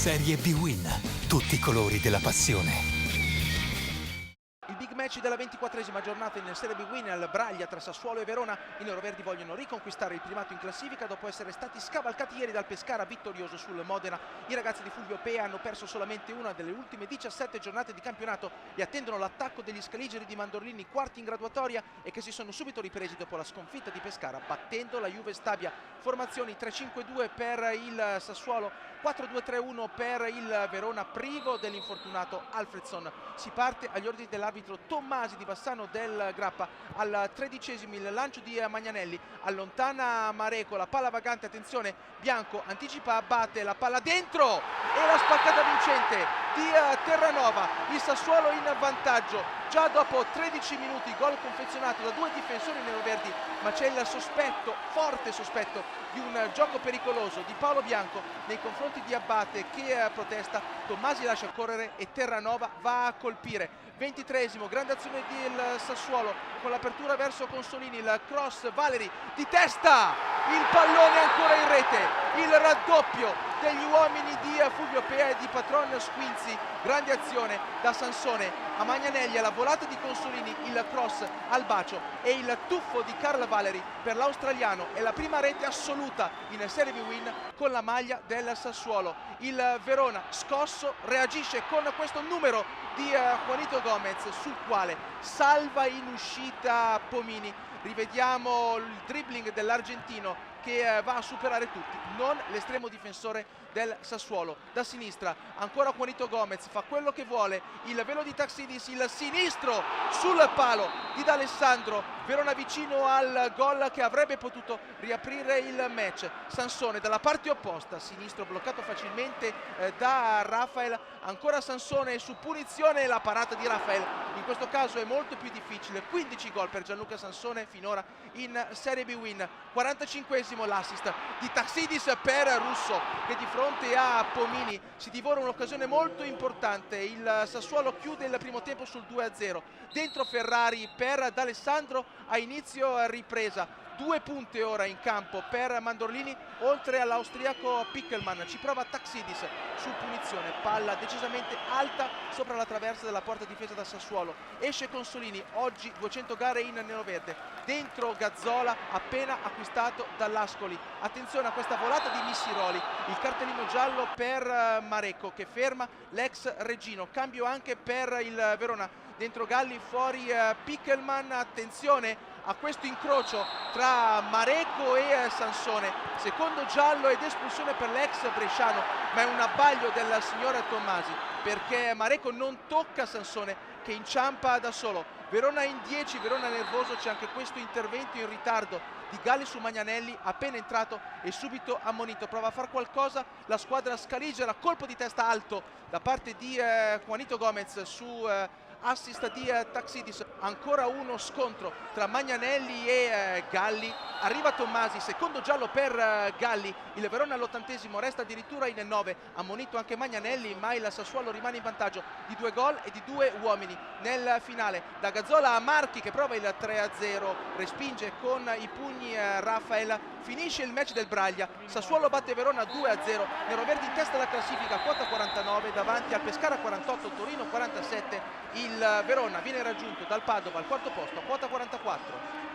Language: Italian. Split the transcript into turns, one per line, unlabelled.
Serie B-Win. Tutti i colori della passione.
Il big match della 24esima giornata in Serie B-Win al Braglia tra Sassuolo e Verona. I neroverdi vogliono riconquistare il primato in classifica dopo essere stati scavalcati ieri dal Pescara vittorioso sul Modena. I ragazzi di Fulvio Pea hanno perso solamente una delle ultime 17 giornate di campionato e attendono l'attacco degli scaligeri di Mandorlini, quarti in graduatoria, e che si sono subito ripresi dopo la sconfitta di Pescara battendo la Juve Stabia. Formazioni 3-5-2 per il Sassuolo, 4-2-3-1 per il Verona, privo dell'infortunato Alfredson. Si parte agli ordini dell'arbitro Tommasi di Bassano del Grappa. Al 13esimo il lancio di Magnanelli, allontana Mareco, la palla vagante, attenzione, Bianco anticipa, batte la palla dentro e la spaccata vincente di Terranova. Il Sassuolo in vantaggio già dopo 13 minuti, gol confezionato da due difensori neroverdi, ma c'è il sospetto, forte sospetto, di un gioco pericoloso di Paolo Bianco nei confronti di Abate che protesta. Tommasi lascia correre e Terranova va a colpire. 23esimo, grande azione del Sassuolo con l'apertura verso Consolini, il cross, Valeri di testa, il pallone ancora in rete, il raddoppio degli uomini di Fulvio Pea e di Patron Squinzi. Grande azione da Sansone a Magnanelli, alla volata di Consolini, il cross al bacio e il tuffo di Carl Valeri per l'australiano. È la prima rete assoluta in Serie B-Win con la maglia del Sassuolo. Il Verona, scosso, reagisce con questo numero di Juanito Gomez, sul quale salva in uscita Pomini. Rivediamo il dribbling dell'argentino che va a superare tutti, non l'estremo difensore del Sassuolo. Da sinistra ancora Juanito Gomez, fa quello che vuole, il velo di Taxidis, il sinistro sul palo di D'Alessandro. Verona vicino al gol che avrebbe potuto riaprire il match. Sansone dalla parte opposta, sinistro bloccato facilmente da Rafael, ancora Sansone su punizione, la parata di Rafael in questo caso è molto più difficile. 15 gol per Gianluca Sansone finora in Serie B-Win. 45esimo l'assist di Taxidis per Russo che di fronte a Pomini si divora un'occasione molto importante. Il Sassuolo chiude il primo tempo sul 2-0. Dentro Ferrari per D'Alessandro a inizio ripresa. 2 punti ora in campo per Mandorlini oltre all'austriaco Pickelman. Ci prova Taxidis su punizione, palla decisamente alta sopra la traversa della porta difesa da Sassuolo. Esce Consolini, oggi 200 gare in neroverde. Dentro Gazzola appena acquistato dall'Ascoli. Attenzione a questa volata di Missiroli, il cartellino giallo per Mareco che ferma l'ex Reggino. Cambio anche per il Verona, dentro Galli, fuori Pickelman. Attenzione a questo incrocio tra Mareco e Sansone, secondo giallo ed espulsione per l'ex bresciano, ma è un abbaglio del signor Tommasi perché Mareco non tocca Sansone che inciampa da solo. Verona in 10, Verona nervoso, c'è anche questo intervento in ritardo di Galli su Magnanelli, appena entrato e subito ammonito. Prova a far qualcosa la squadra scaligera, colpo di testa alto da parte di Juanito Gomez su assist di Taxidis. Ancora uno scontro tra Magnanelli e Galli. Arriva Tommasi, secondo giallo per Galli. Il Verona all'80esimo resta addirittura in 9. Ammonito anche Magnanelli, ma il Sassuolo rimane in vantaggio di 2 gol e di 2 uomini nel finale. Da Gazzola a Marchi che prova il 3-0, respinge con i pugni Rafael. Finisce il match del Braglia. Sassuolo batte Verona 2-0. Neroverdi in testa alla classifica, quota 49 davanti al Pescara 48, Torino 47. Il Verona viene raggiunto dal Padova al quarto posto a quota 44.